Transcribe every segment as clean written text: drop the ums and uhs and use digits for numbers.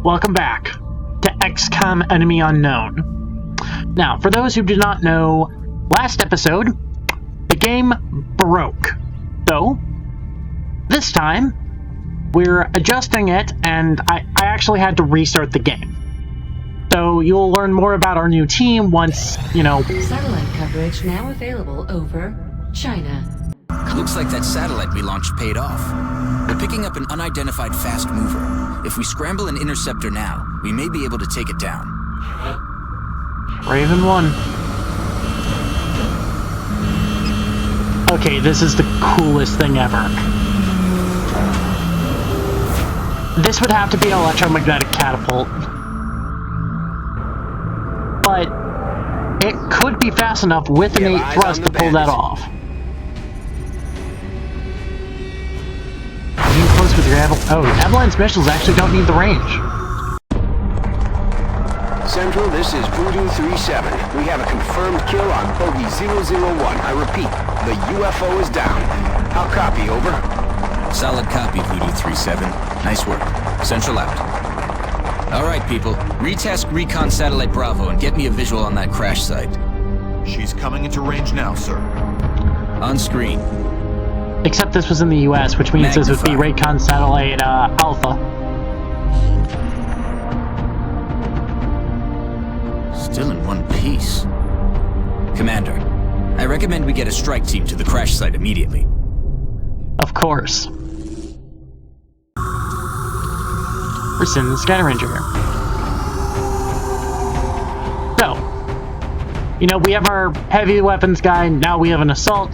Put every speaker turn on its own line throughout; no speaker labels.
welcome back to XCOM Enemy Unknown. Now, for those who do not know, last episode, the game broke. So, this time, we're adjusting it, and I actually had to restart the game. So, you'll learn more about our new team once,
Satellite coverage now available over China.
Looks like that satellite we launched paid off. We're picking up an unidentified fast mover. If we scramble an interceptor now, we may be able to take it down.
Raven 1. Okay, this is the coolest thing ever. This would have to be an electromagnetic catapult. But it could be fast enough with an 8 thrust to pull that off. Being close with your Avalanche missiles actually don't need the range.
Central, this is Voodoo 37. We have a confirmed kill on Bogey 001. I repeat, the UFO is down. I'll copy, over.
Solid copy, Voodoo 37. Nice work. Central out. Alright, people. Retask Recon Satellite Bravo and get me a visual on that crash site.
She's coming into range now, sir.
On screen.
Except this was in the US, which means this would be Raycon Satellite Alpha.
Still in one piece. Commander, I recommend we get a strike team to the crash site immediately.
Of course. We're sending the Sky Ranger here. So, we have our heavy weapons guy, now we have an assault.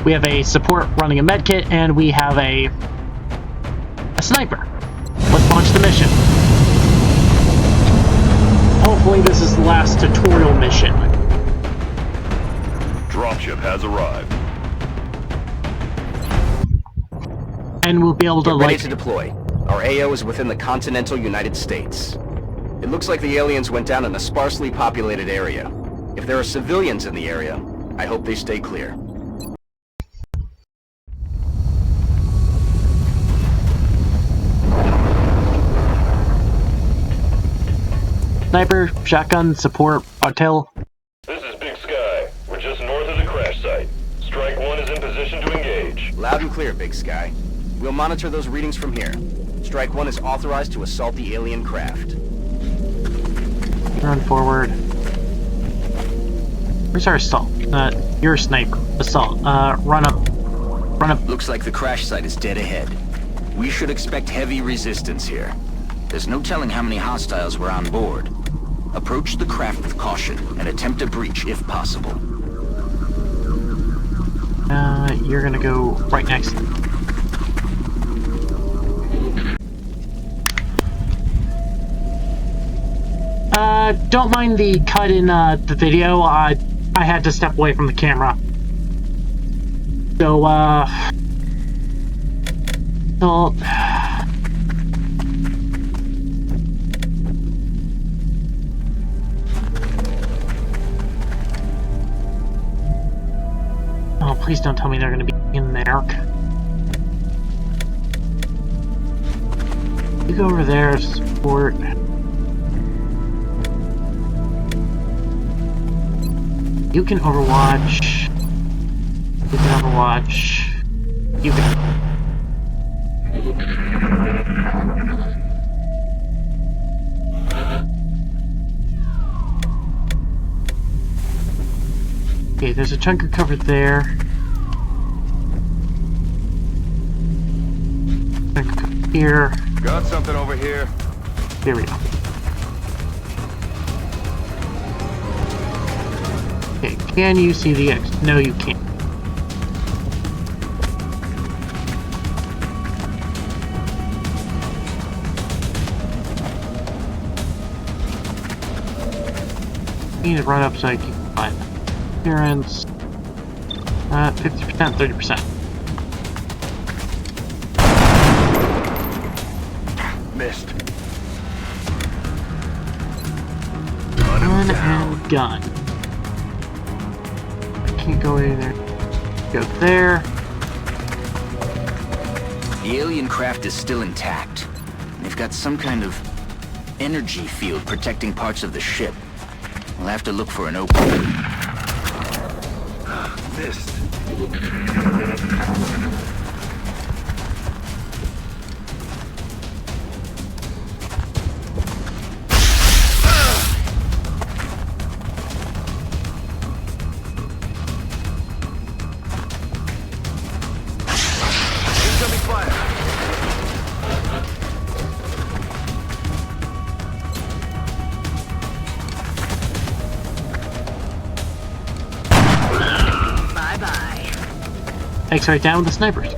We have a support running a medkit, and we have a sniper. Let's launch the mission. Hopefully this is the last tutorial mission.
Dropship has arrived.
And we'll be able to,
ready to deploy. Our AO is within the continental United States. It looks like the aliens went down in a sparsely populated area. If there are civilians in the area, I hope they stay clear.
Sniper, shotgun, support, artillery.
This is Big Sky. We're just north of the crash site. Strike 1 is in position to engage.
Loud and clear, Big Sky. We'll monitor those readings from here. Strike 1 is authorized to assault the alien craft.
Run forward. Where's our assault? You're a sniper. Assault. Run up. Run up.
Looks like the crash site is dead ahead. We should expect heavy resistance here. There's no telling how many hostiles were on board. Approach the craft with caution and attempt a breach if possible.
You're gonna go right next to them. Don't mind the cut in the video. I had to step away from the camera. So, oh, please don't tell me they're going to be in there. You go over there, support. You can overwatch. You can overwatch. You can. Okay, there's a chunk of cover there. Chunk of cover here.
Got something over here.
Here we go. Okay, can you see the X? No, you can't. You need to run up so I can find them. Appearance 50%, 30%.
Missed.
Gun and gun. Can't go either. Go there.
The alien craft is still intact. They've got some kind of energy field protecting parts of the ship. We'll have to look for an opening.
Missed. Incoming fire.
Takes right down with the snipers.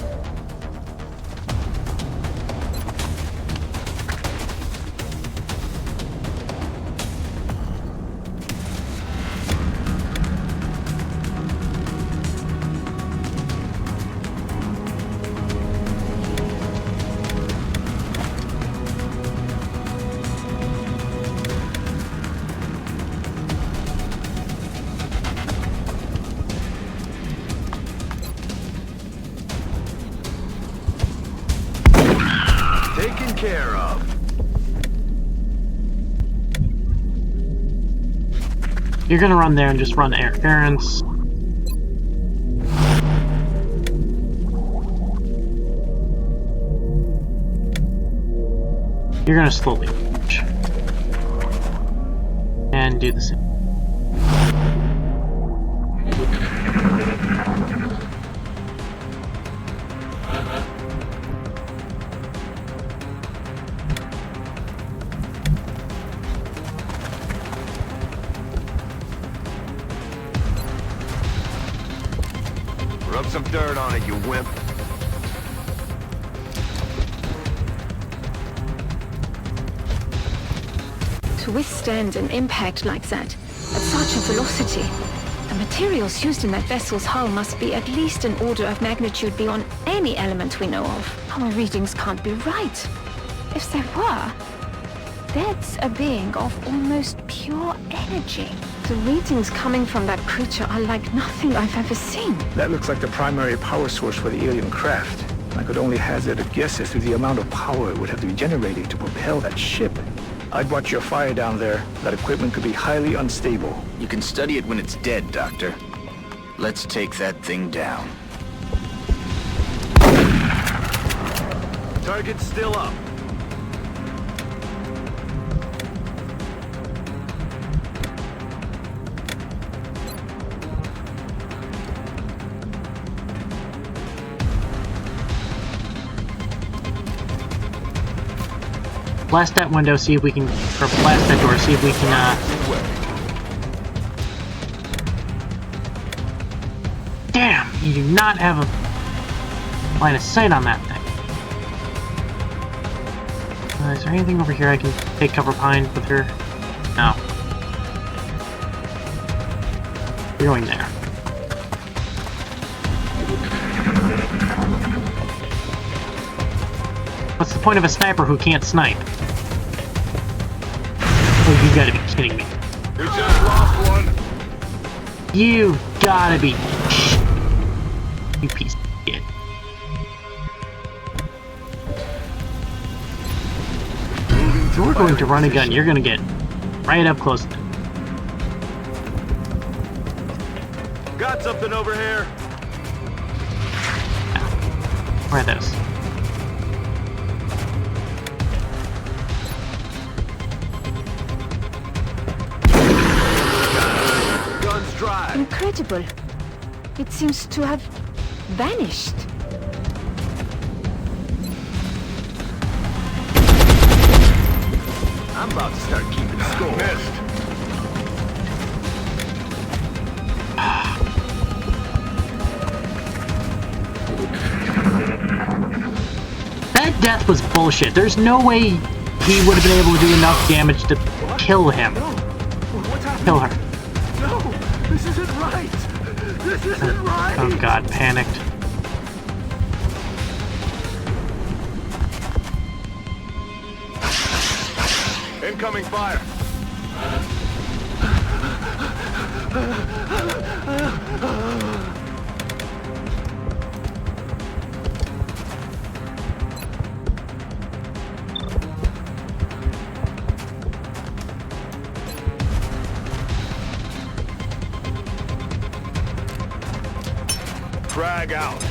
Taken care of.
You're gonna run there and just run errands. You're gonna slowly march. And do the same.
Rub some dirt on it, you wimp.
To withstand an impact like that, at such a velocity, the materials used in that vessel's hull must be at least an order of magnitude beyond any element we know of. Our readings can't be right. If they were, that's a being of almost pure energy. The readings coming from that creature are like nothing I've ever seen.
That looks like the primary power source for the alien craft. I could only hazard a guess as to the amount of power it would have to be generated to propel that ship. I'd watch your fire down there. That equipment could be highly unstable.
You can study it when it's dead, Doctor. Let's take that thing down.
Target's still up.
Blast that window, see if we can, or blast that door, see if we can, Damn! You do not have a line of sight on that thing. Is there anything over here I can take cover behind with her? No. You're going there. What's the point of a sniper who can't snipe? Oh, you gotta be kidding me.
We just lost one.
You gotta be... You piece of shit. If we're going to run a gun, you're gonna get right up close to it.
Got something over here.
Where are those?
Guns dry.
Incredible. It seems to have vanished.
I'm about to start keeping score. Missed.
That death was bullshit. There's no way he would have been able to do enough damage to kill him.
No! What's happening?
Kill her.
No! This isn't right! This isn't right!
Oh god, panicked.
Incoming fire.
Frag out.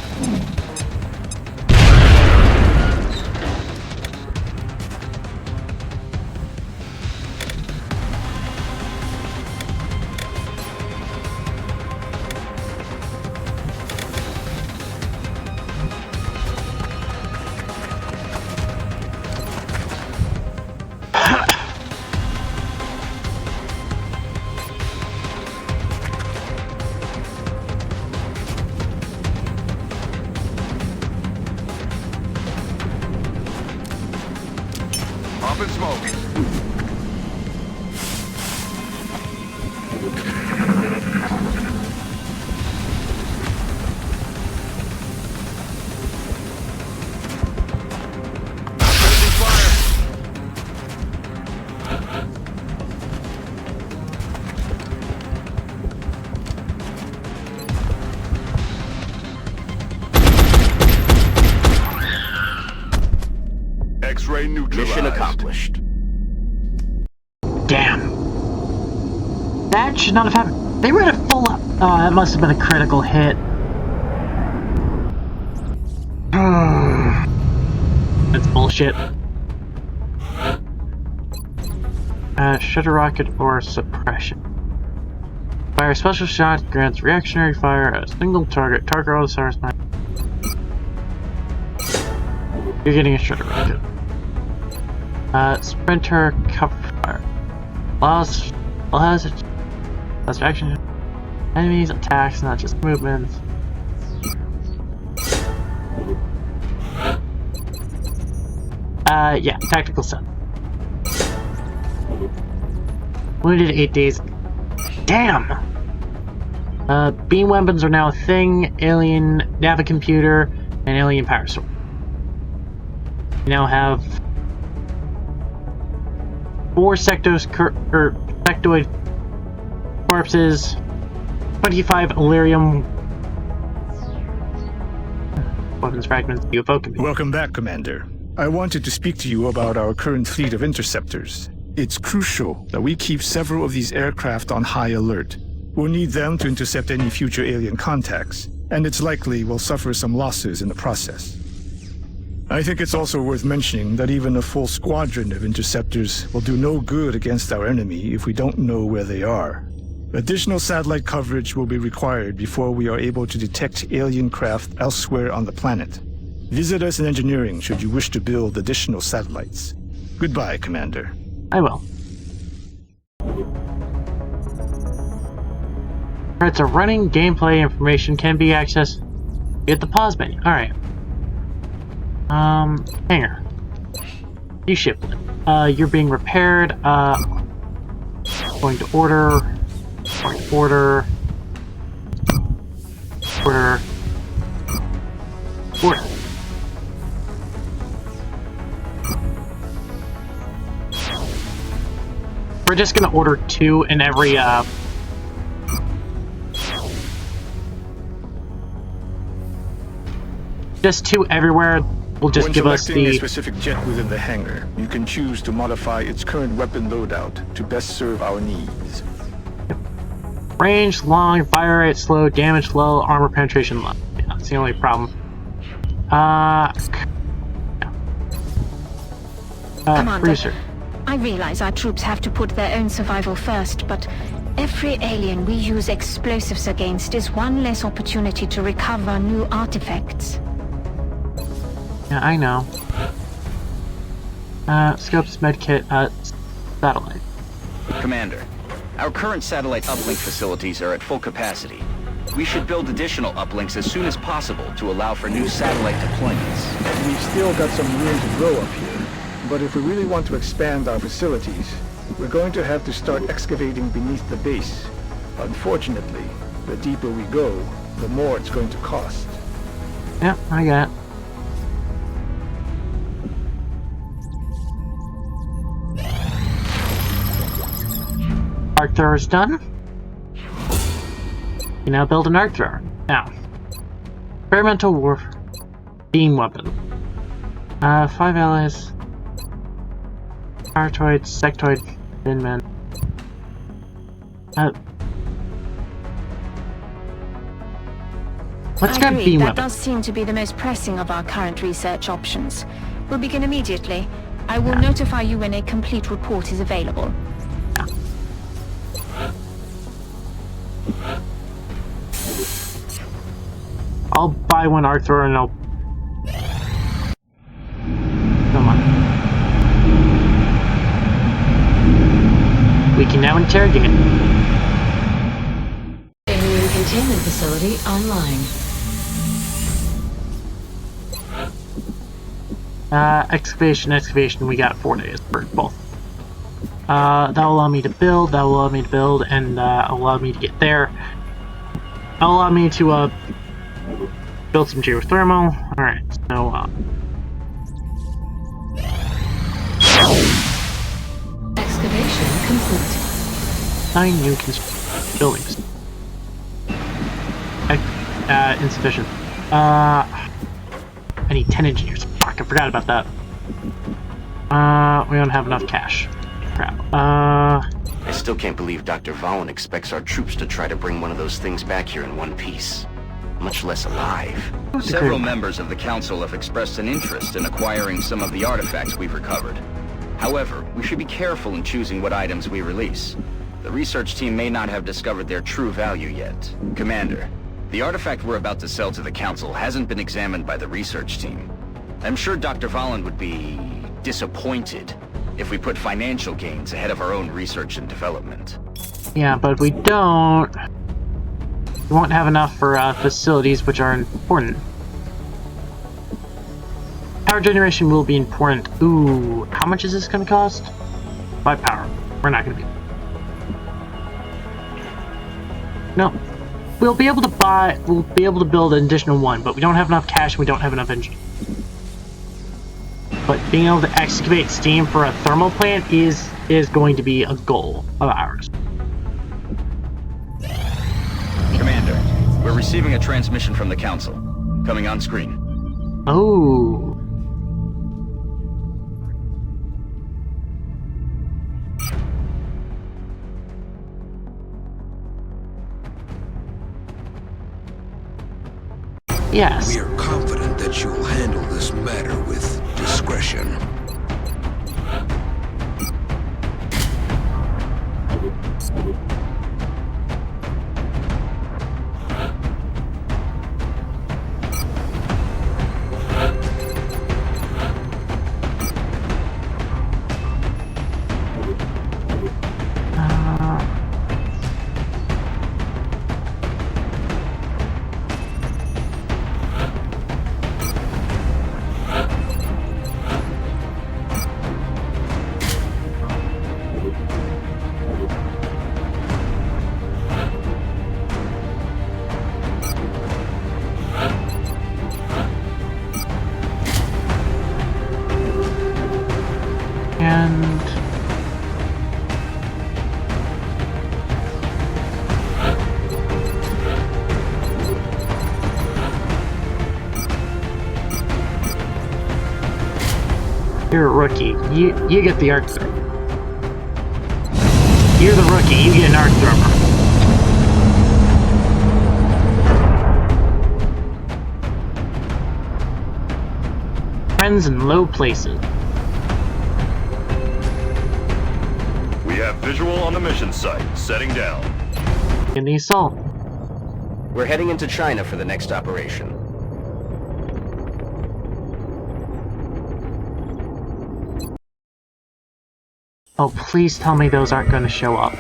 Up in smoke. Friendly fire. X-ray neutralized.
Mission accomplished.
Damn. That should not have happened. They were at a full up. Oh, that must have been a critical hit. That's bullshit. Shutter rocket or suppression. Fire a special shot grants reactionary fire at a single target. Target all the stars. You're getting a shutter rocket. Sprinter cover fire. Allows action. Enemies, attacks, not just movements. Yeah, tactical set. Wounded 8 days. Damn! Beam weapons are now a thing. Alien navicomputer and alien power source. You now have 4 sectoid corpses, 25 Illyrium weapons fragments, UFO computer.
Welcome back, Commander. I wanted to speak to you about our current fleet of interceptors. It's crucial that we keep several of these aircraft on high alert. We'll need them to intercept any future alien contacts, and it's likely we'll suffer some losses in the process. I think it's also worth mentioning that even a full squadron of interceptors will do no good against our enemy if we don't know where they are. Additional satellite coverage will be required before we are able to detect alien craft elsewhere on the planet. Visit us in engineering should you wish to build additional satellites. Goodbye, Commander.
I will. Alright, so running gameplay information can be accessed at the pause menu. Alright. Hangar. You ship. You're being repaired. Going to order. Going to order. Order. Order. We're just gonna order 2 in every, just 2 everywhere will just
When
give us
selecting a
the...
specific jet within the hangar, you can choose to modify its current weapon loadout to best serve our needs.
Range, long, fire rate, slow, damage low, armor penetration low. Yeah, that's the only problem.
Commander,
Producer.
I realize our troops have to put their own survival first, but every alien we use explosives against is one less opportunity to recover new artifacts.
Yeah, I know. Scopes, medkit, satellite.
Commander, our current satellite uplink facilities are at full capacity. We should build additional uplinks as soon as possible to allow for new satellite deployments.
We've still got some room to grow up here, but if we really want to expand our facilities, we're going to have to start excavating beneath the base. Unfortunately, the deeper we go, the more it's going to cost.
Yeah, I got it. Arc thrower is done. You now build an arc thrower. Now, experimental warfare beam weapon. 5 allies. Paratoid, sectoid, binman. Let's
I
grab
agree.
beam
That
weapon.
does seem to be the most pressing of our current research options. We'll begin immediately. I will notify you when a complete report is available.
I'll buy one arc thrower and I'll... Come on. We can now interrogate.
Alien containment facility online.
Excavation, we got 4 days for both. That'll allow me to build, and allow me to get there. That'll allow me to, build some geothermal. Alright, so,
Excavation complete.
9 new buildings. Insufficient. I need 10 engineers. Fuck, I forgot about that. We don't have enough cash. Crap.
I still can't believe Dr. Valen expects our troops to try to bring one of those things back here in one piece. Much less alive.
Several members of the Council have expressed an interest in acquiring some of the artifacts we've recovered. However, we should be careful in choosing what items we release. The research team may not have discovered their true value yet. Commander, the artifact we're about to sell to the Council hasn't been examined by the research team. I'm sure Dr. Valen would be disappointed if we put financial gains ahead of our own research and development.
Yeah, but if we don't, we won't have enough for facilities which are important. Power generation will be important. Ooh, how much is this going to cost? By power. We're not going to be. No. We'll be able to build an additional one, but we don't have enough cash and we don't have enough engine. But being able to excavate steam for a thermal plant is going to be a goal of ours.
Commander, we're receiving a transmission from the Council. Coming on screen.
Oh. Yes.
We are confident that you will handle this matter with discretion.
And you're a rookie. You get the arc thrower. You're the rookie. You get an arc thrower. Friends in low places.
We have visual on the mission site. Setting down.
In the assault.
We're heading into China for the next operation.
Oh, please tell me those aren't going to show up.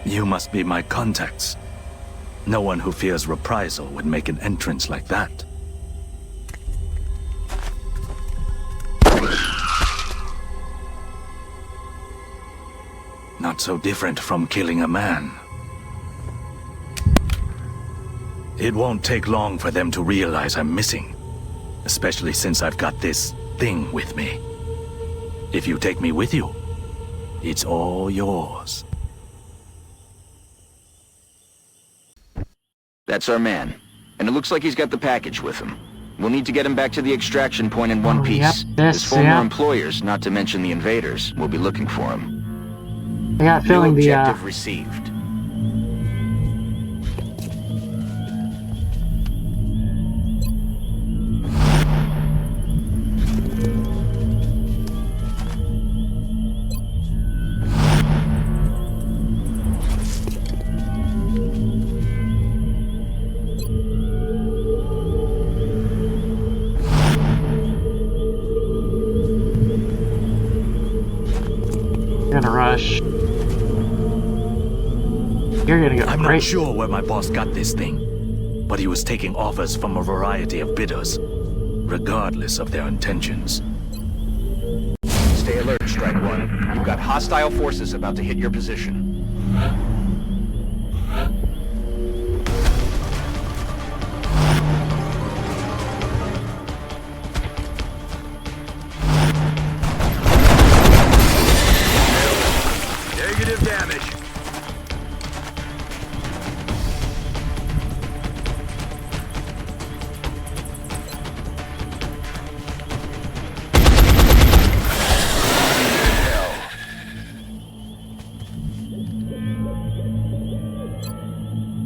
You must be my contacts. No one who fears reprisal would make an entrance like that. Not so different from killing a man. It won't take long for them to realize I'm missing. Especially since I've got this thing with me. If you take me with you, it's all yours.
That's our man. And it looks like he's got the package with him. We'll need to get him back to the extraction point in one piece.
Yep,
His former employers, not to mention the invaders, will be looking for him.
I got a feeling
New
the
objective received.
you're gonna rush. You're gonna go
I'm
great.
not sure where my boss got this thing, but he was taking offers from a variety of bidders, regardless of their intentions.
Stay alert, Strike One. You've got hostile forces about to hit your position.
Negative damage.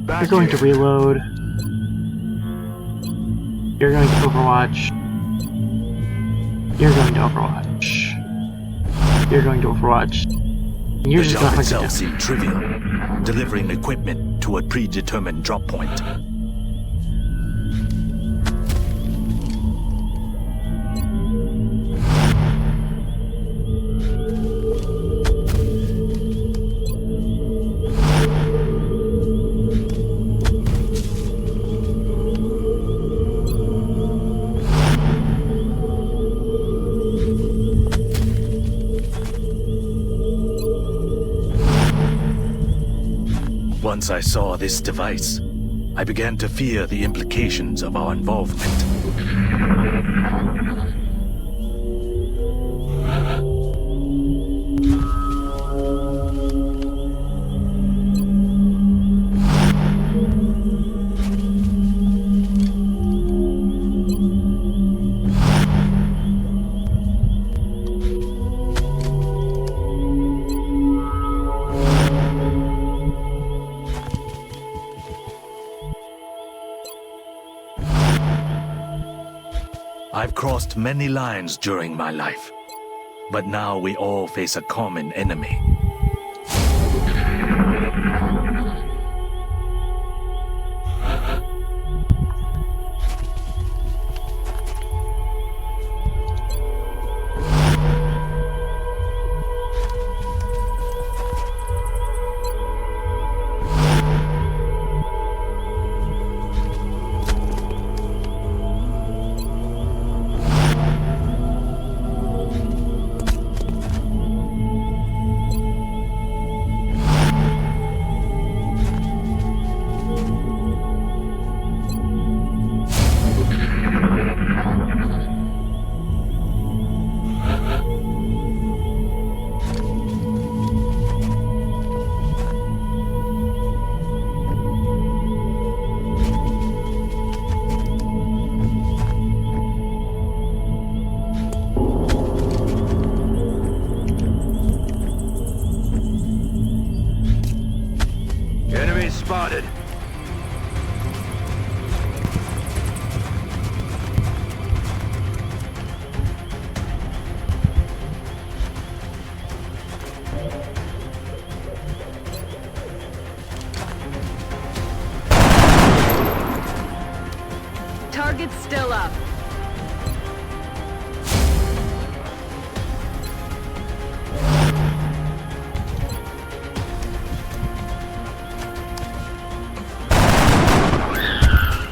You're going to reload. You're going to Overwatch. You're going to Overwatch. You're going to Overwatch. And you're
The
just going
job
to hunt it
itself
down.
seemed trivial, delivering equipment to a predetermined drop point. Once I saw this device, I began to fear the implications of our involvement. I've crossed many lines during my life, but now we all face a common enemy.
Enemy spotted.
Target's still up.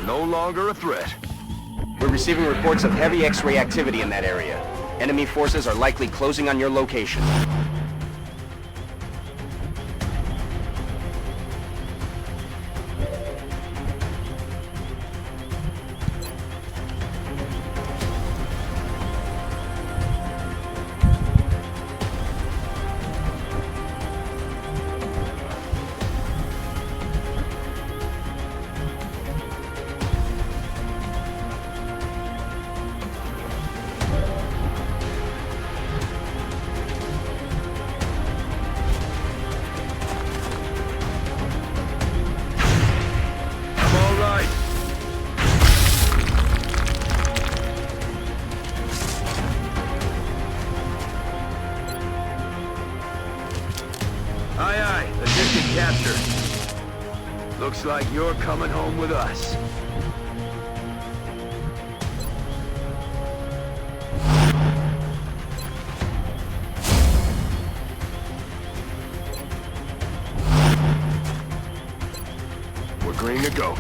No longer a threat.
We're receiving reports of heavy X-ray activity in that area. Enemy forces are likely closing on your location.
Looks like you're coming home with us. We're green to go.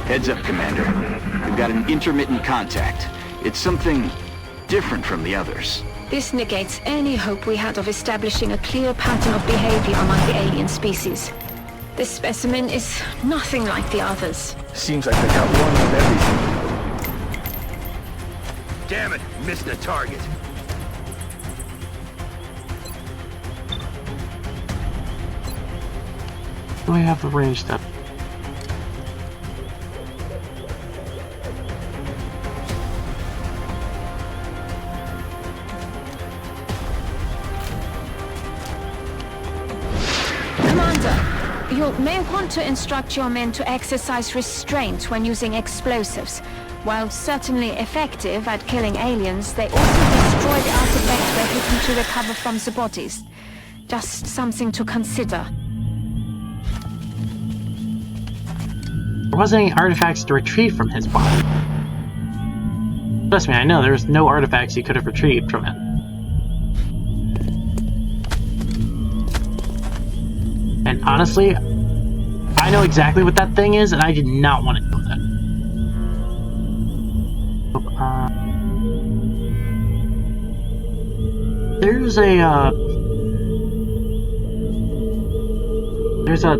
Heads up, Commander. We've got an intermittent contact. It's something different from the others.
This negates any hope we had of establishing a clear pattern of behavior among the alien species. This specimen is nothing like the others.
Seems like they got one of everything.
Damn it, missed the target.
Do I have the range step?
You may want to instruct your men to exercise restraint when using explosives. While certainly effective at killing aliens, they also destroy the artifacts we're hoping to recover from the bodies. Just something to consider.
There wasn't any artifacts to retrieve from his body. Trust me, I know there's no artifacts he could have retrieved from it. And honestly, I know exactly what that thing is, and I did not want to know that. There's a, There's a...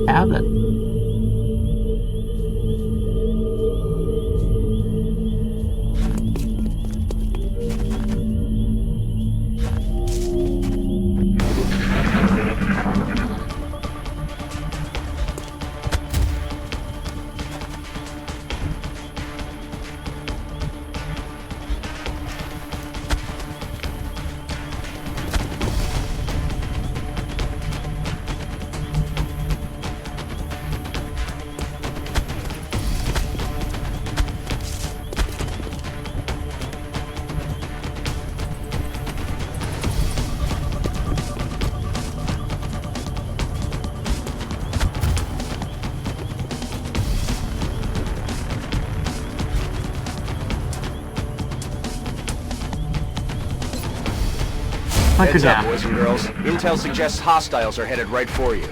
Cabin.
Heads up, boys and girls. Intel suggests hostiles are headed right for you.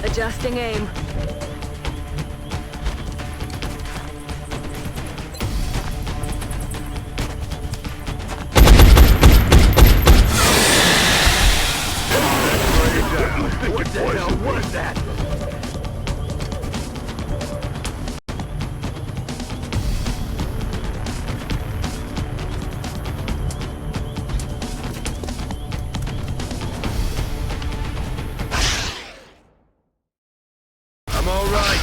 Adjusting aim.
What the hell was that? I'm all right.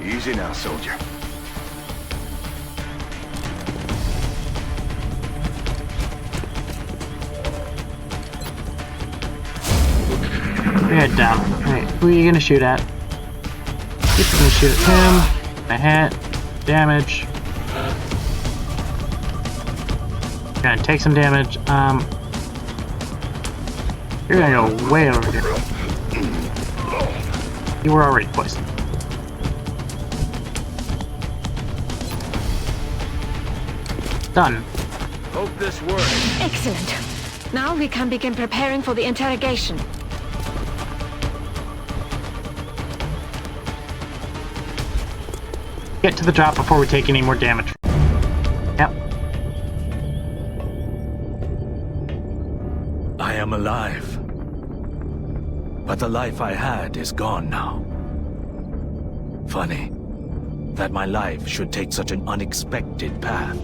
Easy now, soldier.
Head down. Alright, who are you gonna shoot at? You're gonna shoot at him. A hit. Damage. Gonna take some damage. You're gonna go way over here. You were already poisoned. Done.
Hope this works.
Excellent. Now we can begin preparing for the interrogation.
Get to the drop before we take any more damage. Yep.
I am alive. But the life I had is gone now. Funny that my life should take such an unexpected path.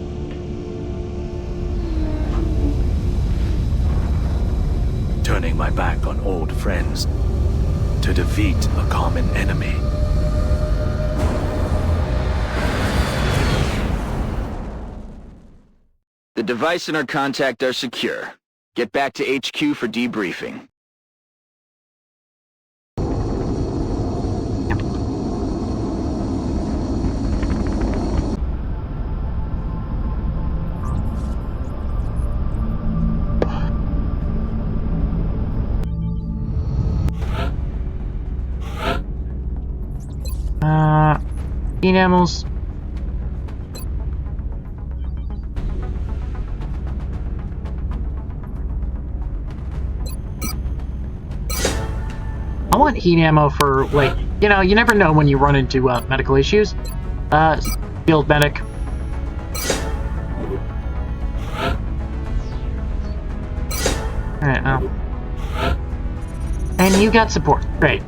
Turning my back on old friends to defeat a common enemy.
The device and our contact are secure. Get back to HQ for debriefing.
Enamels. I want heat ammo for, like, you know, you never know when you run into medical issues. Field medic. Alright, and you got support. Great.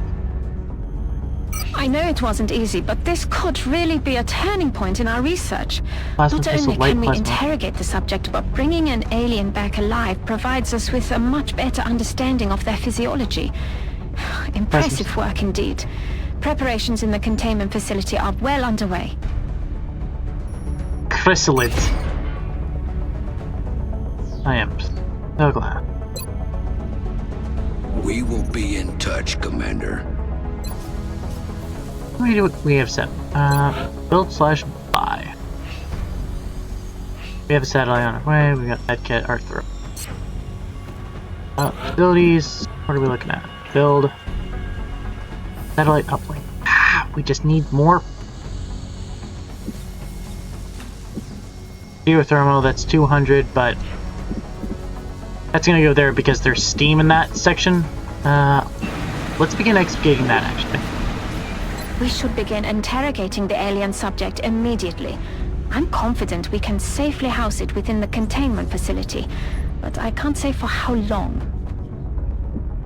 I know it wasn't easy, but this could really be a turning point in our research.
Plasma
Not
pistol,
only
light
can we
plasma.
interrogate the subject, but bringing an alien back alive provides us with a much better understanding of their physiology. Impressive work indeed. Preparations in the containment facility are well underway.
Chrysalid. I am so glad.
We will be in touch, Commander.
What do we have set? Build/buy. We have a satellite on our way. We got that kit, our throw. Abilities. What are we looking at? Build. Satellite uplink. We just need more. Geothermal, that's 200, but that's gonna go there because there's steam in that section. Let's begin executing that actually.
We should begin interrogating the alien subject immediately. I'm confident we can safely house it within the containment facility, but I can't say for how long.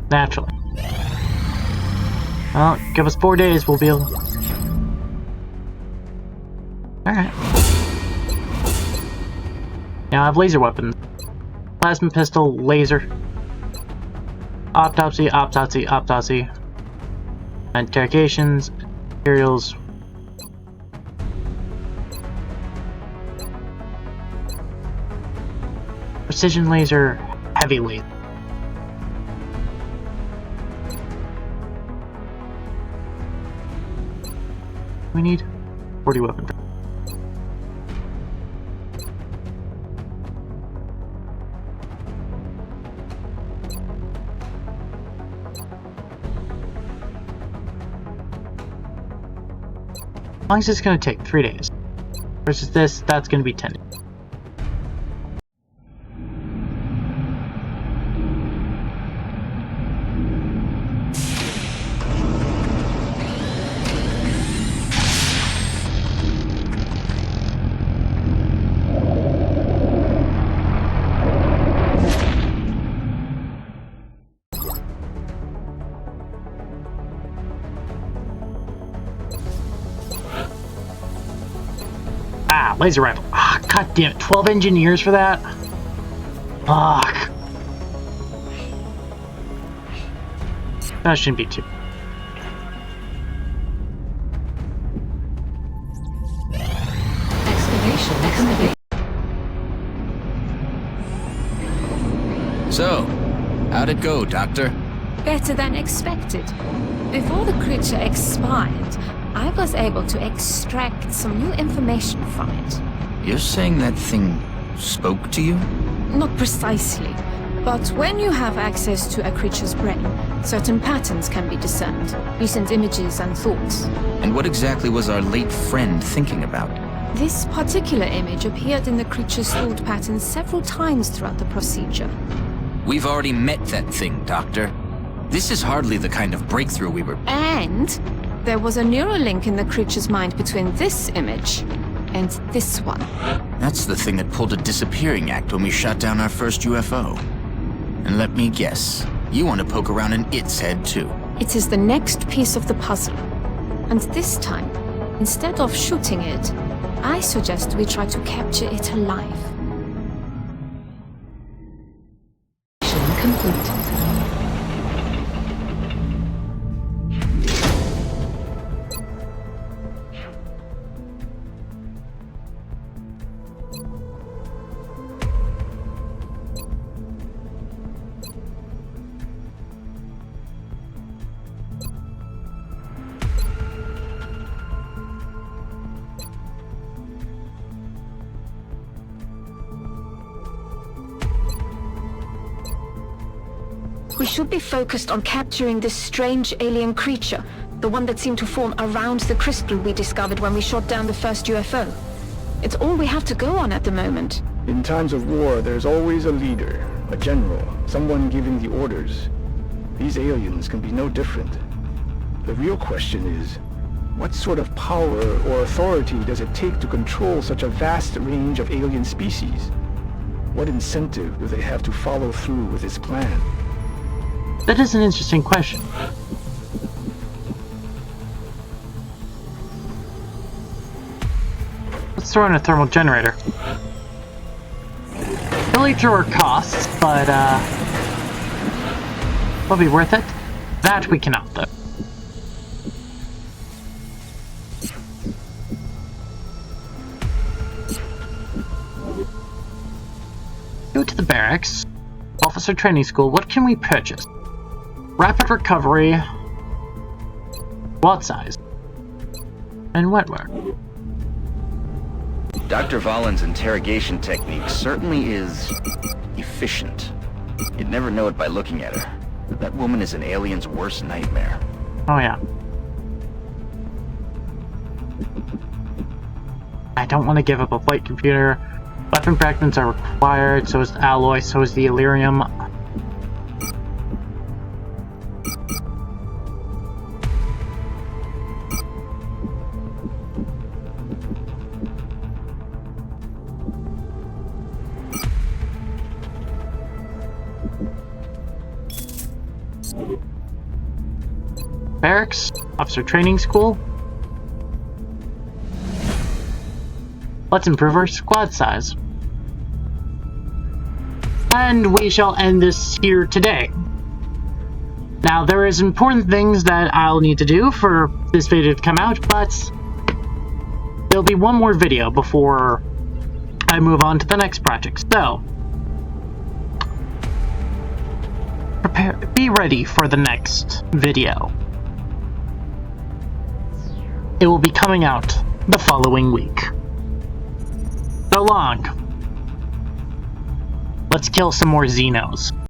Naturally. Well, give us 4 days, we'll be able... Alright. Now I have laser weapons. Plasma pistol, laser. Autopsy, autopsy, autopsy. Interrogations, materials. Precision laser, heavy laser. We need 40 weapons. How long is this going to take? 3 days. Versus this, that's going to be 10 days. Laser rifle. Ah, god damn it. 12 engineers for that? Fuck. That shouldn't be too.
Excavation.
So, how'd it go, Doctor?
Better than expected. Before the creature expired, I was able to extract some new information from it.
You're saying that thing spoke to you?
Not precisely, but when you have access to a creature's brain, certain patterns can be discerned, recent images and thoughts.
And what exactly was our late friend thinking about?
This particular image appeared in the creature's thought patterns several times throughout the procedure.
We've already met that thing, Doctor. This is hardly the kind of breakthrough we were...
And there was a neural link in the creature's mind between this image and this one.
That's the thing that pulled a disappearing act when we shot down our first UFO. And let me guess, you want to poke around in its head too.
It is the next piece of the puzzle. And this time, instead of shooting it, I suggest we try to capture it alive. Mission complete. We should be focused on capturing this strange alien creature, the one that seemed to form around the crystal we discovered when we shot down the first UFO. It's all we have to go on at the moment.
In times of war, there's always a leader, a general, someone giving the orders. These aliens can be no different. The real question is, what sort of power or authority does it take to control such a vast range of alien species? What incentive do they have to follow through with this plan?
That is an interesting question. Let's throw in a thermal generator. Really through our costs, but will be worth it. That we cannot, though. Go to the barracks. Officer training school. What can we purchase? Rapid recovery, wad size, and wetware.
Dr. Valen's interrogation technique certainly is efficient. You'd never know it by looking at her. That woman is an alien's worst nightmare.
Oh yeah. I don't want to give up a flight computer. Weapon fragments are required, so is the alloy, so is the Illyrium. Barracks, officer training school. Let's improve our squad size. And we shall end this here today. Now, there is important things that I'll need to do for this video to come out, but there'll be one more video before I move on to the next project. So, be ready for the next video. It will be coming out the following week. So long. Let's kill some more Xenos.